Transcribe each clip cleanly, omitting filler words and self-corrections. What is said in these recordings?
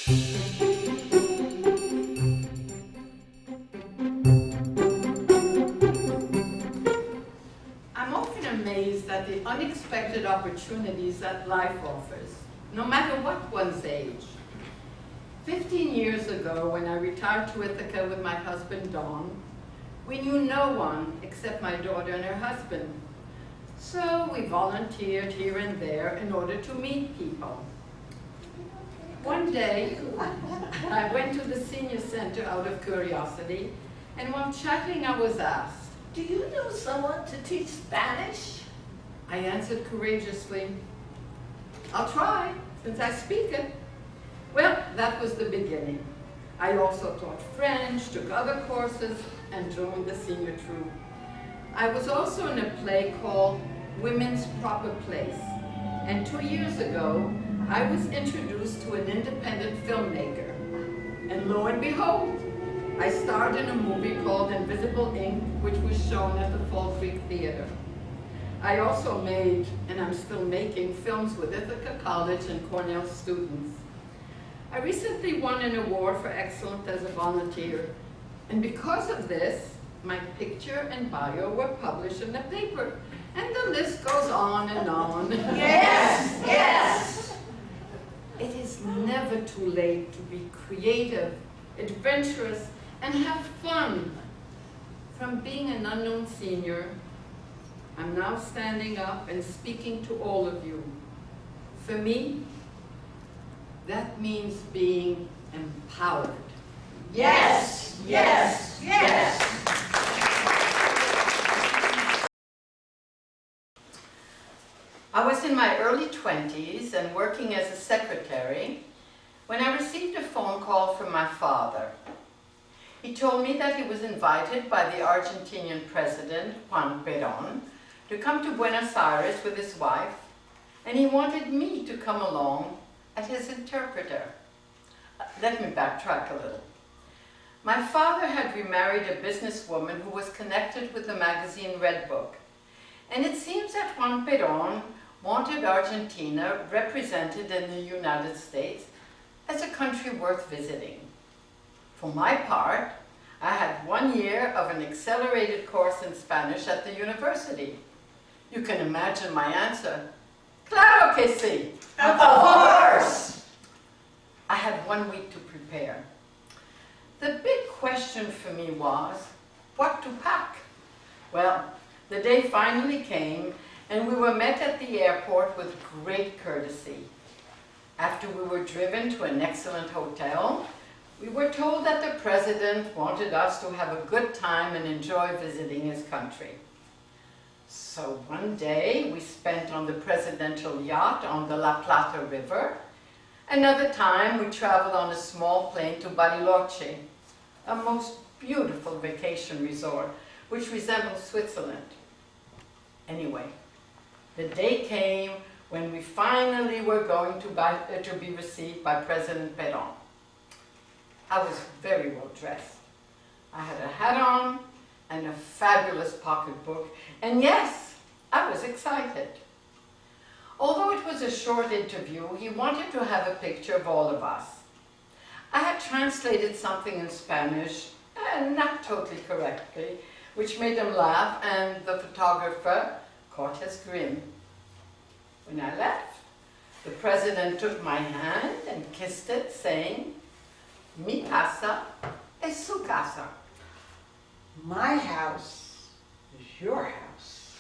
I'm often amazed at the unexpected opportunities that life offers, no matter what one's age. 15 years ago, when I retired to Ithaca with my husband, Don, we knew no one except my daughter and her husband. So we volunteered here and there in order to meet people. One day, I went to the senior center out of curiosity, and while chatting, I was asked, "Do you know someone to teach Spanish?" I answered courageously, "I'll try, since I speak it." Well, that was the beginning. I also taught French, took other courses, and joined the SeniorTroupe. I was also in a play called Women's Proper Place. And 2 years ago, I was introduced to an independent filmmaker. And lo and behold, I starred in a movie called Invisible Ink, which was shown at the Fall Creek Theater. I also made, and I'm still making, films with Ithaca College and Cornell students. I recently won an award for excellence as a volunteer, and because of this, my picture and bio were published in the paper, and the list goes on and on. Yes, yes. It is never too late to be creative, adventurous, and have fun. From being an unknown senior, I'm now standing up and speaking to all of you. For me, that means being empowered. Yes, yes, yes. I was in my early 20s and working as a secretary when I received a phone call from my father. He told me that he was invited by the Argentinian president, Juan Perón, to come to Buenos Aires with his wife, and he wanted me to come along as his interpreter. Let me backtrack a little. My father had remarried a businesswoman who was connected with the magazine Red Book, and it seems that Juan Perón wanted Argentina represented in the United States as a country worth visiting. For my part, I had 1 year of an accelerated course in Spanish at the university. You can imagine my answer. Claro que sí. Of course. I had 1 week to prepare. The big question for me was, what to pack? Well, the day finally came, and we were met at the airport with great courtesy. After we were driven to an excellent hotel, we were told that the president wanted us to have a good time and enjoy visiting his country. So one day we spent on the presidential yacht on the La Plata River. Another time we traveled on a small plane to Bariloche, a most beautiful vacation resort which resembles Switzerland. Anyway, the day came when we finally were going to be received by President Perón. I was very well dressed. I had a hat on and a fabulous pocketbook, and yes, I was excited. Although it was a short interview, he wanted to have a picture of all of us. I had translated something in Spanish, not totally correctly, which made him laugh, and the photographer caught his grin. When I left, the president took my hand and kissed it, saying, "Mi casa es su casa." My house is your house.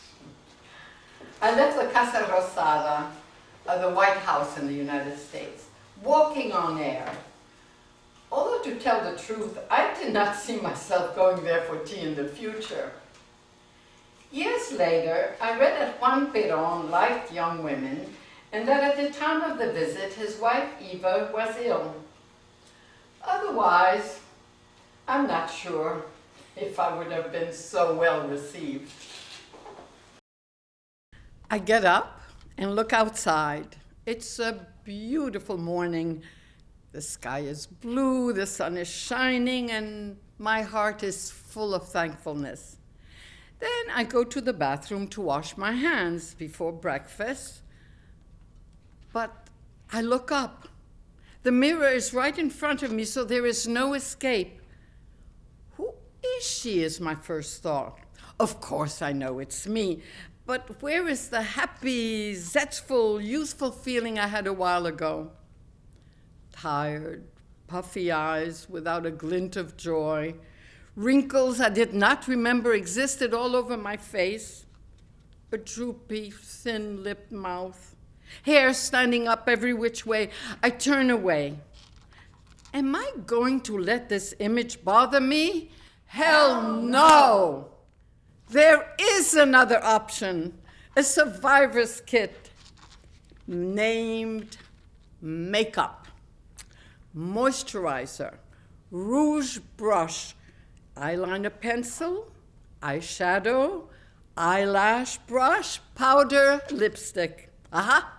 I left the Casa Rosada, the White House in the United States, walking on air. Although to tell the truth, I did not see myself going there for tea in the future. Years later, I read that Juan Perón liked young women, and that at the time of the visit, his wife Eva was ill. Otherwise, I'm not sure if I would have been so well received. I get up and look outside. It's a beautiful morning. The sky is blue, the sun is shining, and my heart is full of thankfulness. Then I go to the bathroom to wash my hands before breakfast. But I look up. The mirror is right in front of me, so there is no escape. Who is she, is my first thought. Of course I know it's me, but where is the happy, zestful, youthful feeling I had a while ago? Tired, puffy eyes without a glint of joy, wrinkles I did not remember existed all over my face, a droopy, thin-lipped mouth, hair standing up every which way. I turn away. Am I going to let this image bother me? Hell no! There is another option, a survivor's kit, named makeup, moisturizer, rouge brush, eyeliner pencil, eyeshadow, eyelash brush, powder, lipstick. Aha!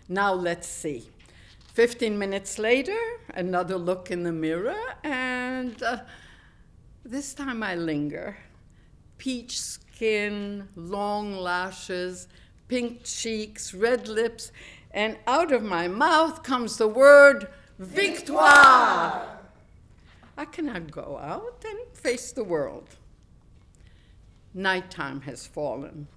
Now let's see. 15 minutes later, another look in the mirror, and this time I linger. Peach skin, long lashes, pink cheeks, red lips, and out of my mouth comes the word Victoire! I cannot go out and face the world. Nighttime has fallen.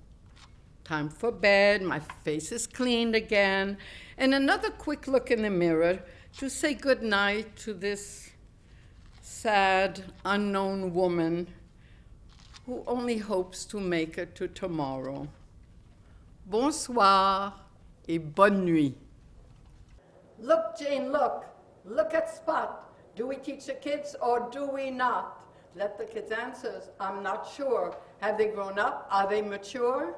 Time for bed, my face is cleaned again, and another quick look in the mirror to say good night to this sad, unknown woman who only hopes to make it to tomorrow. Bonsoir et bonne nuit. Look, Jane, look. Look at Spot. Do we teach the kids or do we not? Let the kids answer. I'm not sure. Have they grown up? Are they mature?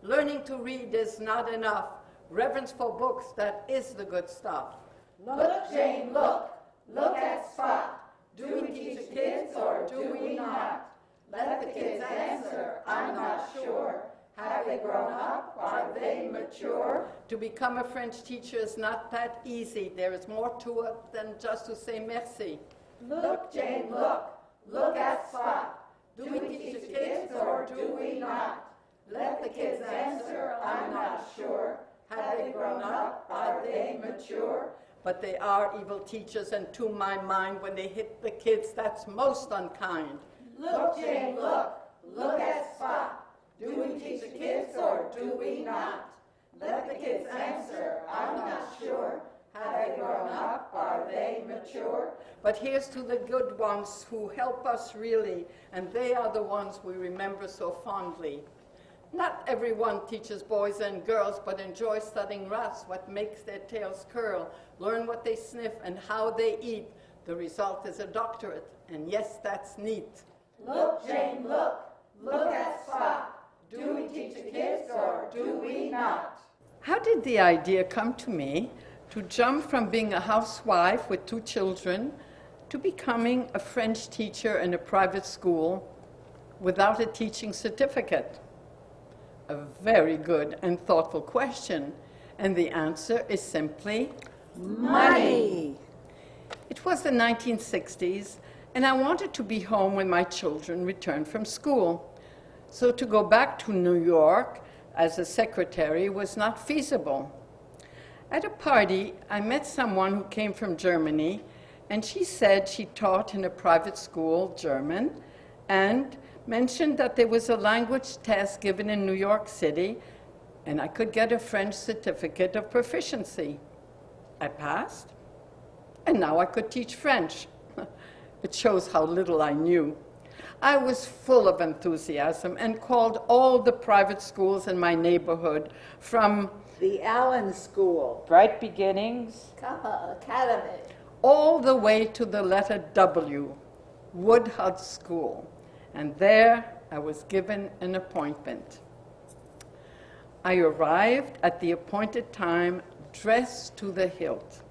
Learning to read is not enough. Reverence for books, that is the good stuff. Look, Jane, look. Look at Spot. Do we teach the kids or do we not? Let the kids answer. I'm not sure. Have they grown up? Are they mature? To become a French teacher is not that easy. There is more to it than just to say merci. Look, Jane, look. Look at Spot. Do we teach the kids or do we not? Let the kids answer. I'm not sure. Have they grown up? Are they mature? But they are evil teachers, and to my mind, when they hit the kids, that's most unkind. Look, Jane, look. Look at Spot. Do we teach the kids or do we not? Let the kids answer. I'm not sure. Have they grown up? Are they mature? But here's to the good ones who help us really, and they are the ones we remember so fondly. Not everyone teaches boys and girls, but enjoys studying rats, what makes their tails curl, learn what they sniff and how they eat. The result is a doctorate, and yes, that's neat. Look, Jane, look. Look at Spot. Do we teach the kids or do we not? How did the idea come to me to jump from being a housewife with 2 children to becoming a French teacher in a private school without a teaching certificate? A very good and thoughtful question, and the answer is simply Money. It was the 1960s, and I wanted to be home when my children returned from school. So to go back to New York as a secretary was not feasible. At a party, I met someone who came from Germany, and she said she taught in a private school German, and mentioned that there was a language test given in New York City, and I could get a French certificate of proficiency. I passed, and now I could teach French. It shows how little I knew. I was full of enthusiasm and called all the private schools in my neighborhood, from The Allen School. Bright Beginnings Kappa Academy. all the way to the letter W, Woodhud School. And there I was given an appointment. I arrived at the appointed time dressed to the hilt.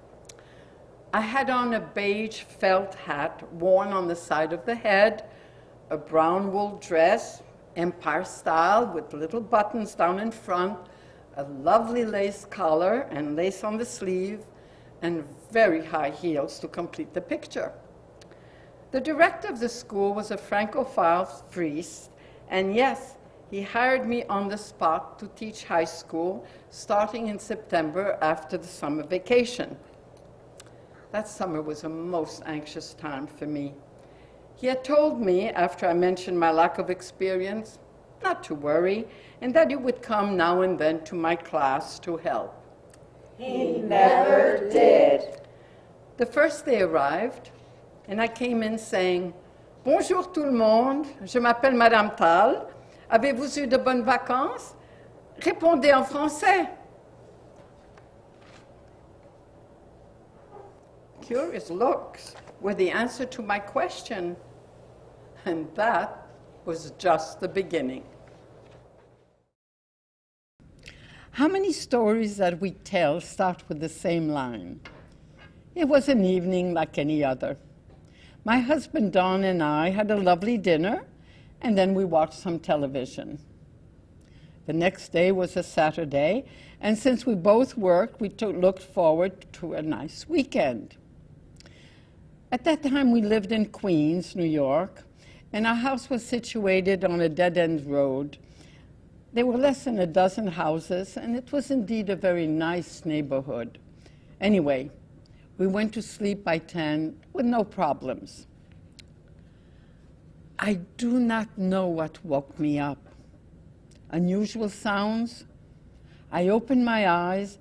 I had on a beige felt hat worn on the side of the head, a brown wool dress, empire style with little buttons down in front, a lovely lace collar and lace on the sleeve, and very high heels to complete the picture. The director of the school was a Francophile priest, and yes, he hired me on the spot to teach high school starting in September after the summer vacation. That summer was a most anxious time for me. He had told me, after I mentioned my lack of experience, not to worry, and that he would come now and then to my class to help. He never did. The first day arrived, and I came in saying, "Bonjour tout le monde, je m'appelle Madame Tal. Avez-vous eu de bonnes vacances? Répondez en français." Curious looks were the answer to my question, and that was just the beginning. How many stories that we tell start with the same line? It was an evening like any other. My husband Don and I had a lovely dinner, and then we watched some television. The next day was a Saturday, and since we both worked, we looked forward to a nice weekend. At that time, we lived in Queens, New York, and our house was situated on a dead-end road. There were less than a dozen houses, and it was indeed a very nice neighborhood. Anyway, we went to sleep by 10 with no problems. I do not know what woke me up. Unusual sounds. I opened my eyes,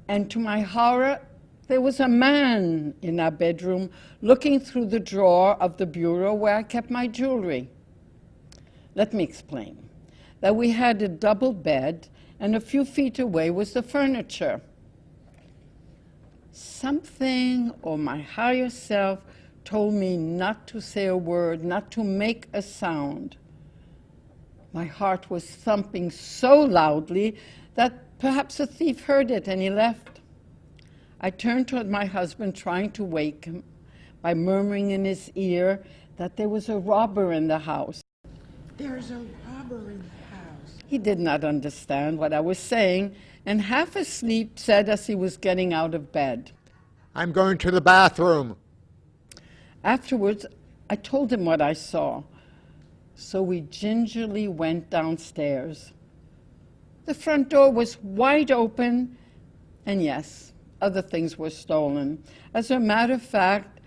and to my horror, there was a man in our bedroom looking through the drawer of the bureau where I kept my jewelry. Let me explain. That we had a double bed, and a few feet away was the furniture. Something, or my higher self, told me not to say a word, not to make a sound. My heart was thumping so loudly that perhaps a thief heard it and he left. I turned toward my husband, trying to wake him by murmuring in his ear that there was a robber in the house. There's a robber in the house. He did not understand what I was saying, and half asleep said as he was getting out of bed, "I'm going to the bathroom." Afterwards, I told him what I saw. So we gingerly went downstairs. The front door was wide open, and yes, other things were stolen. As a matter of fact,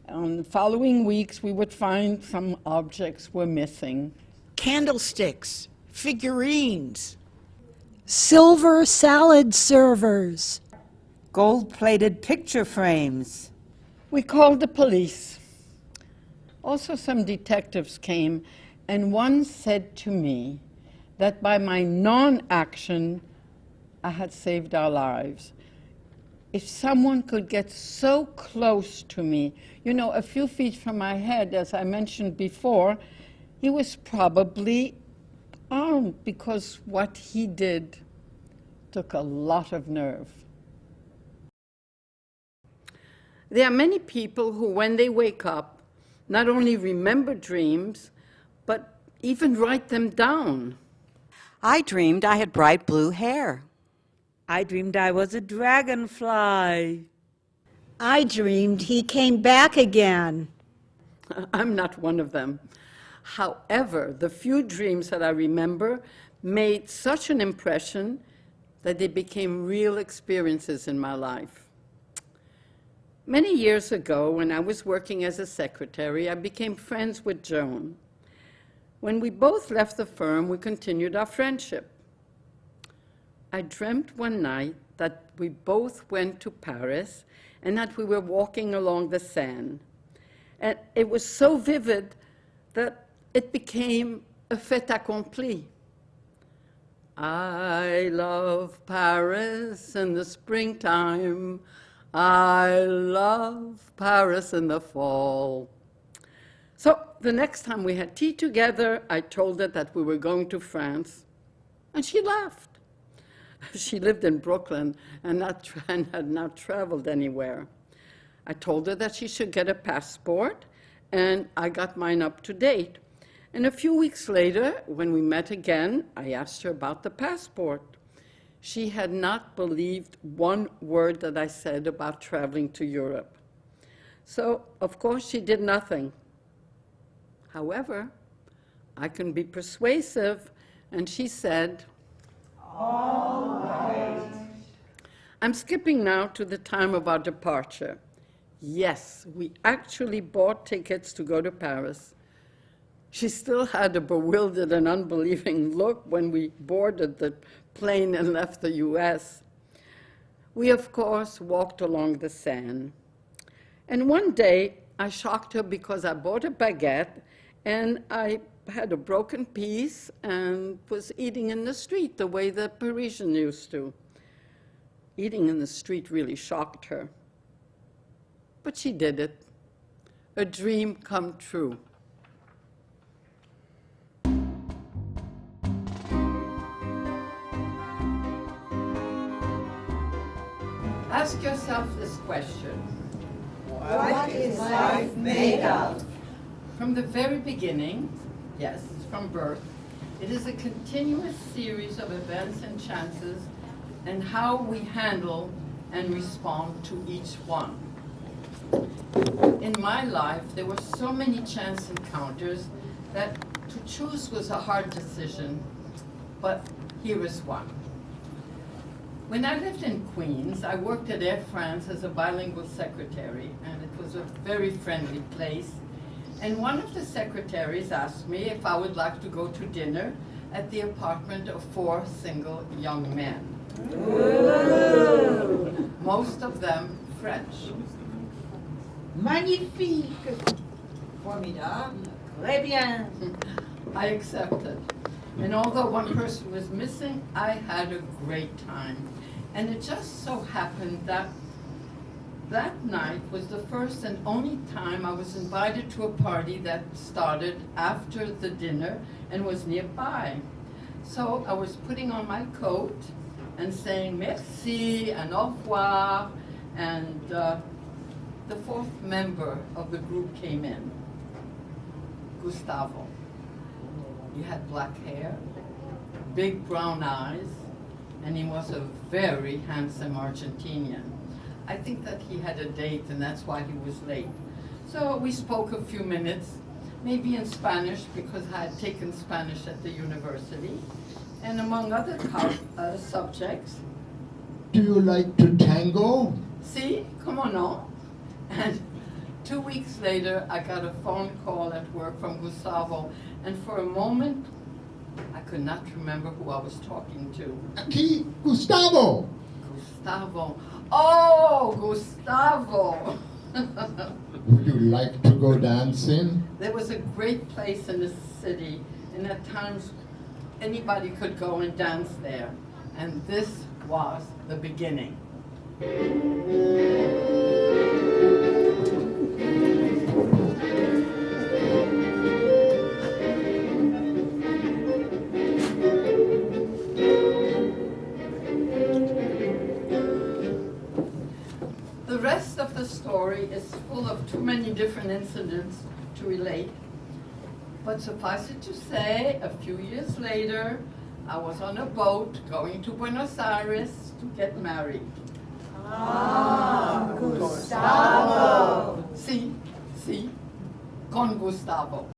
on the following weeks, we would find some objects were missing. Candlesticks, figurines, silver salad servers, gold-plated picture frames. We called the police. Also, some detectives came, and one said to me that by my non-action, I had saved our lives. If someone could get so close to me, a few feet from my head, as I mentioned before, he was probably armed, because what he did took a lot of nerve. There are many people who, when they wake up, not only remember dreams, but even write them down. I dreamed I had bright blue hair. I dreamed I was a dragonfly. I dreamed he came back again. I'm not one of them. However, the few dreams that I remember made such an impression that they became real experiences in my life. Many years ago, when I was working as a secretary, I became friends with Joan. When we both left the firm, we continued our friendship. I dreamt one night that we both went to Paris and that we were walking along the Seine. And it was so vivid that it became a fait accompli. I love Paris in the springtime. I love Paris in the fall. So the next time we had tea together, I told her that we were going to France, and she laughed. She lived in Brooklyn and had not traveled anywhere. I told her that she should get a passport, and I got mine up to date. And a few weeks later, when we met again, I asked her about the passport. She had not believed one word that I said about traveling to Europe. So, of course, she did nothing. However, I can be persuasive, and she said, "All right." I'm skipping now to the time of our departure. Yes, we actually bought tickets to go to Paris. She still had a bewildered and unbelieving look when we boarded the plane and left the US. We, of course, walked along the Seine. And one day, I shocked her because I bought a baguette and I had a broken piece and was eating in the street the way the Parisian used to. Eating in the street really shocked her. But she did it. A dream come true. Ask yourself this question. What is life made of? From the very beginning, yes, from birth, it is a continuous series of events and chances and how we handle and respond to each one. In my life, there were so many chance encounters that to choose was a hard decision, but here is one. When I lived in Queens, I worked at Air France as a bilingual secretary, and it was a very friendly place. And one of the secretaries asked me if I would like to go to dinner at the apartment of 4 single young men. Ooh. Most of them French. Magnifique! Formidable! Très bien! I accepted. And although one person was missing, I had a great time. And it just so happened that that night was the first and only time I was invited to a party that started after the dinner and was nearby. So I was putting on my coat and saying merci and au revoir, and the 4th member of the group came in, Gustavo. He had black hair, big brown eyes, and he was a very handsome Argentinian. I think that he had a date, and that's why he was late. So we spoke a few minutes, maybe in Spanish, because I had taken Spanish at the university, and among other subjects. Do you like to tango? Sí, como no? And 2 weeks later, I got a phone call at work from Gustavo, and for a moment, I could not remember who I was talking to. Aquí, Gustavo! Gustavo. Oh, Gustavo! Would you like to go dancing? There was a great place in the city, and at times anybody could go and dance there. And this was the beginning. The rest of the story is full of too many different incidents to relate. But suffice it to say, a few years later, I was on a boat going to Buenos Aires to get married. Ah, Gustavo! Sí, con Gustavo.